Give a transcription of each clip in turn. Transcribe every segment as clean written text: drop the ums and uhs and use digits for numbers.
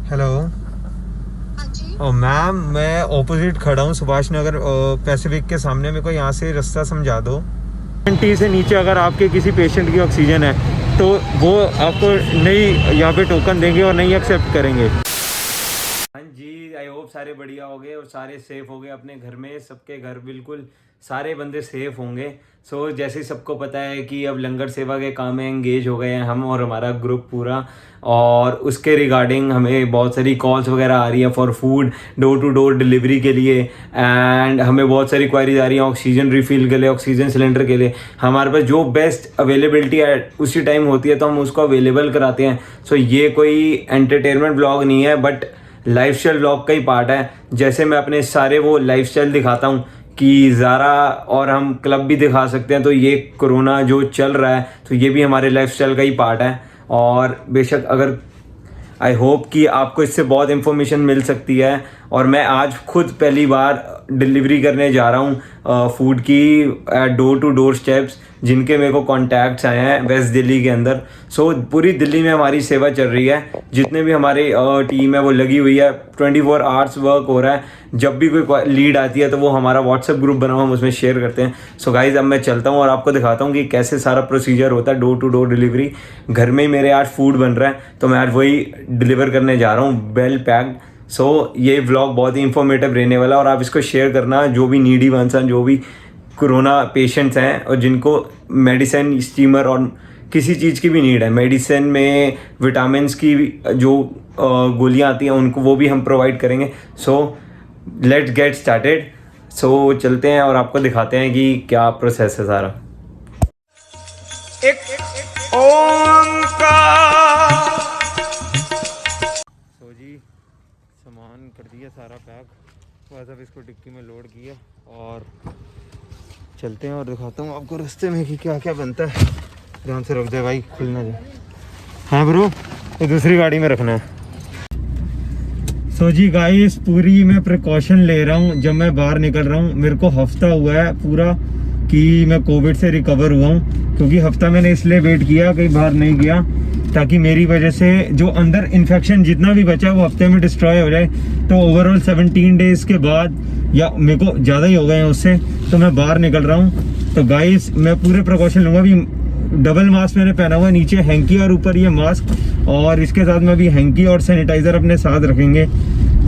Hello. हाँ जी। ओ ma'am, मैं opposite खड़ा हूँ सुभाष नगर पैसिफिक के सामने। मेरे को यहाँ से रास्ता समझा दो। 20 से नीचे अगर आपके किसी पेशेंट की ऑक्सीजन है तो वो आपको नहीं यहाँ पे टोकन देंगे और नहीं एक्सेप्ट करेंगे। हाँ जी, आई होप सारे बढ़िया हो गए और सारे सेफ हो गए अपने घर में। सबके घर बिल्कुल सारे बंदे सेफ होंगे। सो जैसे सबको पता है कि अब लंगर सेवा के काम में एंगेज हो गए हैं हम और हमारा ग्रुप पूरा। और उसके रिगार्डिंग हमें बहुत सारी कॉल्स वगैरह आ रही है for food door to door delivery के लिए। एंड हमें बहुत सारी क्वारीज आ रही हैं ऑक्सीजन रिफिल के लिए, ऑक्सीजन सिलेंडर के लिए। हमारे पास जो बेस्ट अवेलेबिलिटी है उसी टाइम होती है तो हम उसको अवेलेबल कराते हैं। सो ये कोई एंटरटेनमेंट ब्लॉग नहीं है बट लाइफस्टाइल व्लॉग का ही पार्ट है। जैसे मैं अपने सारे वो लाइफस्टाइल दिखाता हूँ कि ज़ारा और हम क्लब भी दिखा सकते हैं, तो ये कोरोना जो चल रहा है तो ये भी हमारे लाइफस्टाइल का ही पार्ट है। और बेशक अगर आई होप कि आपको इससे बहुत इन्फॉर्मेशन मिल सकती है। और मैं आज खुद पहली बार डिलीवरी करने जा रहा हूँ फूड की डोर टू डोर स्टेप्स, जिनके मेरे को कॉन्टैक्ट्स आए हैं वेस्ट दिल्ली के अंदर। सो पूरी दिल्ली में हमारी सेवा चल रही है। जितने भी हमारे टीम है वो लगी हुई है, 24 आवर्स वर्क हो रहा है। जब भी कोई लीड आती है तो वो हमारा व्हाट्सएप ग्रुप बना हुआ, हम उसमें शेयर करते हैं। सो गाइज अब मैं चलता हूँ और आपको दिखाता हूँ कि कैसे सारा प्रोसीजर होता है डोर टू डोर डिलीवरी। घर में ही मेरे आज फूड बन रहा है तो मैं आज वही डिलीवर करने जा रहा हूँ वेल पैक्ड। सो ये व्लॉग बहुत ही इंफॉर्मेटिव रहने वाला है और आप इसको शेयर करना जो भी नीडी वंस हैं, जो भी कोरोना पेशेंट्स हैं और जिनको मेडिसिन स्टीमर और किसी चीज़ की भी नीड है, मेडिसिन में विटामिन्स की जो गोलियां आती हैं उनको वो भी हम प्रोवाइड करेंगे। So let's get started. So चलते हैं और आपको दिखाते हैं कि क्या प्रोसेस है सारा। एक ओंकार। सो जी सामान कर दिया सारा पैक, बस अब इसको डिक्की में लोड किया और चलते हैं और दिखाता हूँ आपको रास्ते में कि क्या क्या बनता है। ध्यान से रख दे भाई, खुलना जाए। हाँ ब्रो, ये दूसरी गाड़ी में रखना है। सो जी गाइस, पूरी मैं प्रिकॉशन ले रहा हूँ जब मैं बाहर निकल रहा हूँ। मेरे को हफ्ता हुआ है पूरा कि मैं कोविड से रिकवर हुआ हूँ, क्योंकि हफ्ता मैंने इसलिए वेट किया कहीं बाहर नहीं गया ताकि मेरी वजह से जो अंदर इन्फेक्शन जितना भी बचा वो हफ्ते में डिस्ट्रॉय हो जाए। तो ओवरऑल 17 डेज के बाद, या मेरे को ज़्यादा ही हो गए हैं उससे, तो मैं बाहर निकल रहा हूँ। तो गाइस मैं पूरे प्रिकॉशन लूँगा। अभी डबल मास्क मैंने पहना हुआ है, नीचे हैंकी और ऊपर ये मास्क, और इसके साथ में भी हैंकी और सैनिटाइज़र अपने साथ रखेंगे।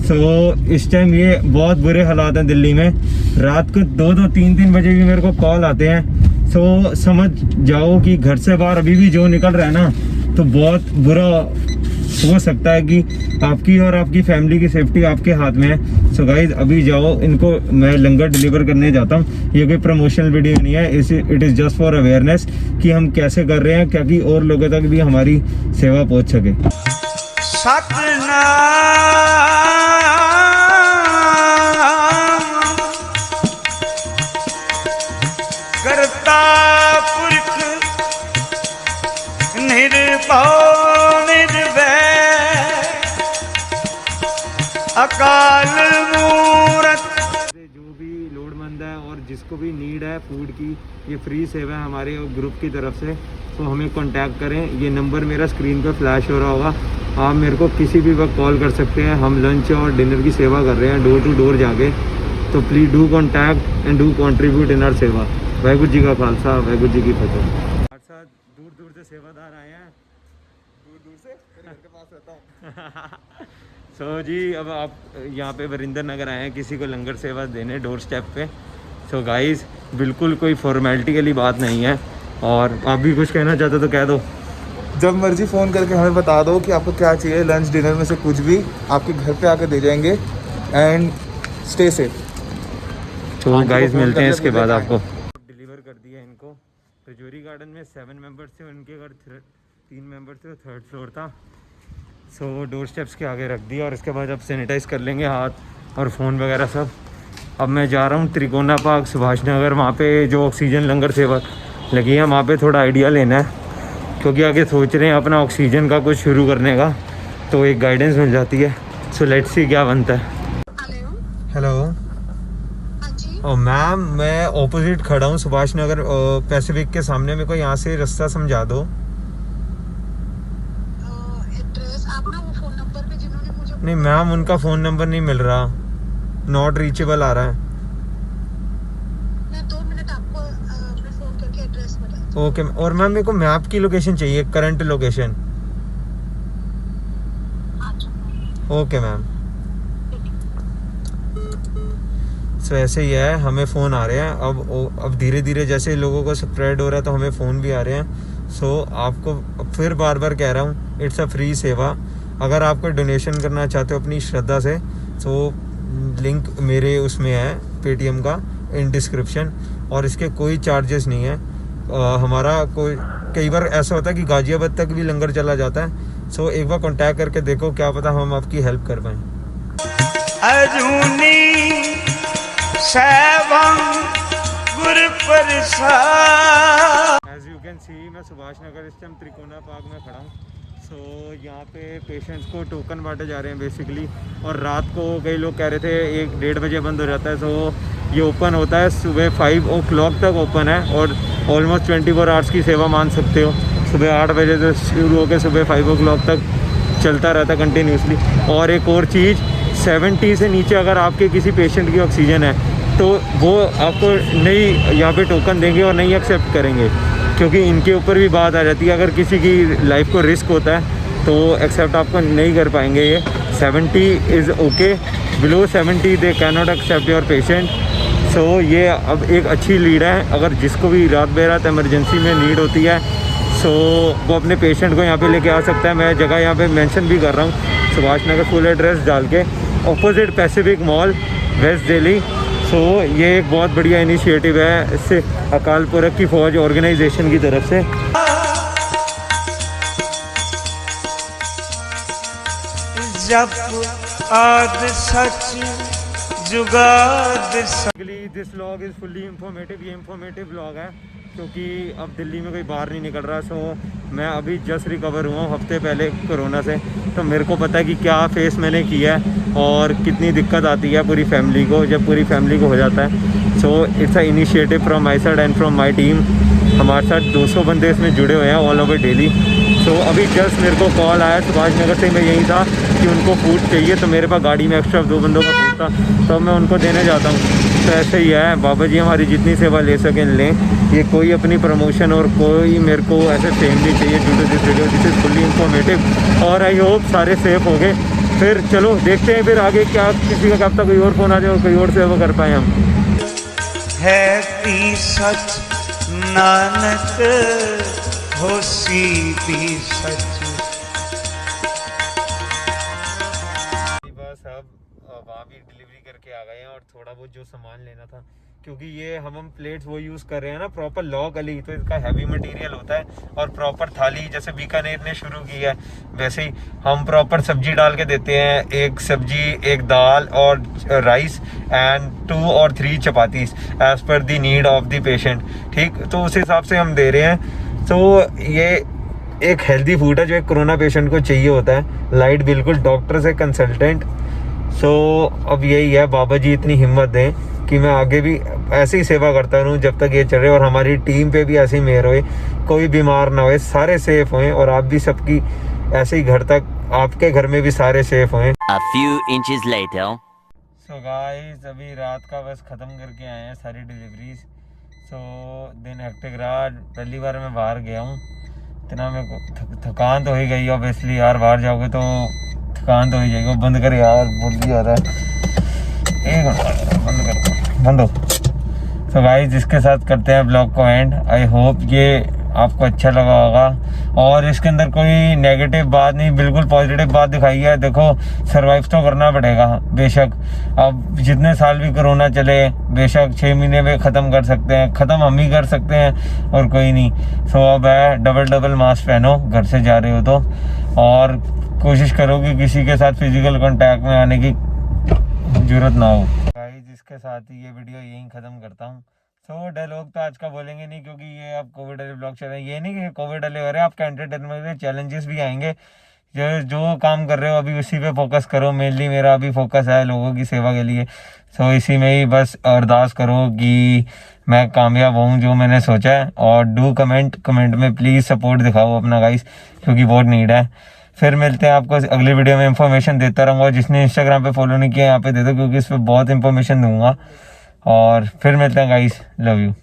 सो इस टाइम ये बहुत बुरे हालात हैं दिल्ली में। रात को 2-2, 3-3 बजे भी मेरे को कॉल आते हैं। सो समझ जाओ कि घर से बाहर अभी भी जो निकल रहा है ना तो बहुत बुरा हो सकता है कि आपकी और आपकी फैमिली की सेफ्टी आपके हाथ में है। सो गाइज अभी जाओ, इनको मैं लंगर डिलीवर करने जाता हूँ। ये कोई प्रमोशनल वीडियो नहीं है, it is just for awareness कि हम कैसे कर रहे हैं, ताकि और लोगों तक भी हमारी सेवा पहुँच सके। करता पुरख निर्भव निर्भय अकाल मूरत। जो भी लोड़मंद है और जिसको भी नीड है फूड की, ये फ्री सेवा है हमारे ग्रुप की तरफ से। तो हमें कांटेक्ट करें। ये नंबर मेरा स्क्रीन पर फ्लैश हो रहा होगा, आप मेरे को किसी भी वक्त कॉल कर सकते हैं। हम लंच और डिनर की सेवा कर रहे हैं डोर टू डोर जाके। तो please do contact and do contribute in our seva. Waheguru जी का खालसा, वाहिगुरू जी की फतेह। दूर दूर से सेवादार आए हैं, दूर से मेरे घर के पास रहता हूँ। सो जी अब आप यहाँ पे वरिंदर नगर आए हैं किसी को लंगर सेवा देने डोर स्टेप पे। सो गाइस बिल्कुल कोई फॉर्मेलिटी वाली बात नहीं है। और आप भी कुछ कहना चाहते हो तो कह दो। जब मर्जी फ़ोन करके हमें बता दो कि आपको क्या चाहिए, लंच डिनर में से कुछ भी आपके घर पे आके दे जाएंगे। And stay safe. तो गाइस मिलते हैं इसके बाद आपको। डिलीवर कर दिया इनको। रजौरी गार्डन में 7 मेंबर्स थे, उनके घर 3 मेंबर थे, 3rd फ्लोर था। सो डोर स्टेप्स के आगे रख दिया और इसके बाद अब सैनिटाइज़ कर लेंगे हाथ और फ़ोन वगैरह सब। अब मैं जा रहा हूँ त्रिकोना पार्क सुभाष नगर, वहाँ पे जो ऑक्सीजन लंगर सेवा लगी है वहाँ पे थोड़ा आइडिया लेना है, क्योंकि आगे सोच रहे हैं अपना ऑक्सीजन का कुछ शुरू करने का, तो एक गाइडेंस मिल जाती है। सो लेट्स सी क्या बनता है। हेलो। ओ मैम, मैं ऑपोजिट खड़ा हूँ सुभाष नगर पैसिफिक के सामने। मेरे को यहाँ से रास्ता समझा दो। एड्रेस आप ना वो फोन नंबर पे जिन्होंने मुझे नहीं मैम, उनका फ़ोन नंबर नहीं मिल रहा, नॉट रीचेबल आ रहा है। मैं 2 मिनट आपको मैं फोन करके एड्रेस बता। ओके, और मैम मेरे को मैप की लोकेशन चाहिए, current location. Okay ma'am. So ऐसे ही है, हमें फ़ोन आ रहे हैं अब धीरे धीरे जैसे लोगों को स्प्रेड हो रहा है तो हमें फ़ोन भी आ रहे हैं। सो आपको फिर बार बार कह रहा हूँ, इट्स अ फ्री सेवा। अगर आपको डोनेशन करना चाहते हो अपनी श्रद्धा से, तो लिंक मेरे उसमें है पेटीएम का इन डिस्क्रिप्शन, और इसके कोई चार्जेस नहीं है। हमारा कोई कई बार ऐसा होता है कि गाजियाबाद तक भी लंगर चला जाता है। सो एक बार कांटेक्ट करके देखो, क्या पता हम आपकी हेल्प कर पाएँ। अजूनी सैवं गुर प्रसाद। एज यू कैन सी, मैं सुभाष नगर इस टाइम त्रिकोणा पार्क में खड़ा हूँ। सो यहाँ पे पेशेंट्स को टोकन बांटे जा रहे हैं बेसिकली, और रात को कई लोग कह रहे थे 1-1:30 बजे बंद हो जाता है। सो ये ओपन होता है सुबह 5 o'clock तक ओपन है, और ऑलमोस्ट 24 आवर्स की सेवा मान सकते हो। सुबह 8 बजे से शुरू होकर सुबह 5 o'clock तक चलता रहता है कंटिन्यूसली। और एक और चीज़, 70 से नीचे अगर आपके किसी पेशेंट की ऑक्सीजन है तो वो आपको नहीं यहाँ पे टोकन देंगे और नहीं एक्सेप्ट करेंगे, क्योंकि इनके ऊपर भी बात आ जाती है। अगर किसी की लाइफ को रिस्क होता है तो एक्सेप्ट आपको नहीं कर पाएंगे। ये 70 is okay, below 70 they can not accept your patient. So ये अब एक अच्छी लीड है, अगर जिसको भी रात बेरात इमरजेंसी में नीड होती है सो वो अपने पेशेंट को यहाँ पे लेके आ सकता है। मैं जगह यहाँ पे मेंशन भी कर रहा हूँ, सुभाष नगर फुल एड्रेस डाल के, opposite Pacific Mall, West Delhi. So ये एक बहुत बढ़िया इनिशिएटिव है, इससे अकाल पुरख की फ़ौज ऑर्गेनाइजेशन की तरफ से। जप आद सच जुगाद सच। This vlog is fully informative. ये इंफॉर्मेटिव व्लॉग है क्योंकि अब दिल्ली में कोई बाहर नहीं निकल रहा। सो मैं अभी जस्ट रिकवर हुआ हूँ हफ्ते पहले कोरोना से, तो मेरे को पता है कि क्या फेस मैंने किया है और कितनी दिक्कत आती है पूरी फैमिली को जब पूरी फैमिली को हो जाता है। So it's a initiative from my side and from my team. हमारे साथ 200 बंदे इसमें जुड़े हुए हैं ऑल ओवर दिल्ली। सो अभी जस्ट मेरे को कॉल आया सुभाष नगर से, मैं यही था कि उनको फूड चाहिए, तो मेरे पास गाड़ी में एक्स्ट्रा 2 बंदों का फूड था, तो मैं उनको देने जाता हूँ। तो ऐसे ही है, बाबा जी हमारी जितनी सेवा ले सकें लें। ये कोई अपनी प्रमोशन और कोई मेरे को ऐसे फेम नहीं चाहिए। To this video, this is fully informative, और आई होप सारे सेफ हो गए। फिर चलो देखते हैं फिर आगे क्या, किसी का कब तक कोई और फ़ोन आ जाए और कोई और सेवा कर पाएँ हम। है पी सच नानक होसी पी सच। बस अब वहाँ भी डिलीवरी करके आ गए हैं, और थोड़ा बहुत जो सामान लेना था, क्योंकि ये हम प्लेट्स वो यूज़ कर रहे हैं ना प्रॉपर लॉ गली, तो इसका हैवी मटेरियल होता है। और प्रॉपर थाली जैसे बीकानेर ने शुरू की है वैसे ही हम प्रॉपर सब्जी डाल के देते हैं, 1 सब्जी 1 दाल और rice and 2 or 3 chapatis as per the need of the patient. ठीक, तो उस हिसाब से हम दे रहे हैं। तो ये एक हेल्दी फूड है जो एक कोरोना पेशेंट को चाहिए होता है, लाइट बिल्कुल डॉक्टर से कंसल्टेंट। सो अब यही है, बाबा जी इतनी हिम्मत दें कि मैं आगे भी ऐसे ही सेवा करता रहूँ जब तक ये चल रहे, और हमारी टीम पे भी ऐसे ही मेहर होए, कोई बीमार ना होए, सारे सेफ होएं, और आप भी सबकी ऐसे ही घर तक, आपके घर में भी सारे सेफ होएं। A few inches later. So guys अभी रात का बस ख़त्म करके आए हैं सारी डिलीवरीज। सो दिन हेक्टिक रहा, पहली बार मैं बाहर गया हूँ, इतना मेरे को थकान तो हो ही गई। ऑब्वियसली यार बाहर जाओगे तो थकान तो हो ही जाएगी। बंद कर यार, बोल आ रहा है, एक बंद कर, बंद हो। सो गाइस जिसके साथ करते हैं ब्लॉग को एंड। आई होप ये आपको अच्छा लगा होगा, और इसके अंदर कोई नेगेटिव बात नहीं, बिल्कुल पॉजिटिव बात दिखाई है। देखो सर्वाइव तो करना पड़ेगा बेशक, अब जितने साल भी कोरोना चले, बेशक 6 महीने में ख़त्म कर सकते हैं, ख़त्म हम ही कर सकते हैं और कोई नहीं। सो अब है डबल मास्क पहनो घर से जा रहे हो तो, और कोशिश करो कि किसी के साथ फिजिकल कॉन्टैक्ट में आने की जरूरत ना हो। गाइस जिसके साथ ही ये वीडियो यहीं ख़त्म करता हूँ। सो डायलॉग तो आज का बोलेंगे नहीं, क्योंकि ये आप कोविड वाले ब्लॉग चल रहे हैं, ये नहीं कि कोविड वाले हो रहे हैं, आपका एंटरटेनमेंट में चैलेंजेस भी आएंगे। जो काम कर रहे हो अभी उसी पे फोकस करो। मेनली मेरा अभी फोकस है लोगों की सेवा के लिए। सो इसी में ही बस अरदास करो कि मैं कामयाब हूँ जो मैंने सोचा है, और डू कमेंट में प्लीज़ सपोर्ट दिखाओ अपना गाइस, क्योंकि बहुत नीड है। फिर मिलते हैं आपको अगली वीडियो में। इंफॉर्मेशन देता रहूँगा, और जिसने इंस्टाग्राम पे फॉलो नहीं किया यहाँ पे दे दो, क्योंकि इस पर बहुत इंफॉर्मेशन दूंगा। और फिर मिलते हैं गाइस, लव यू।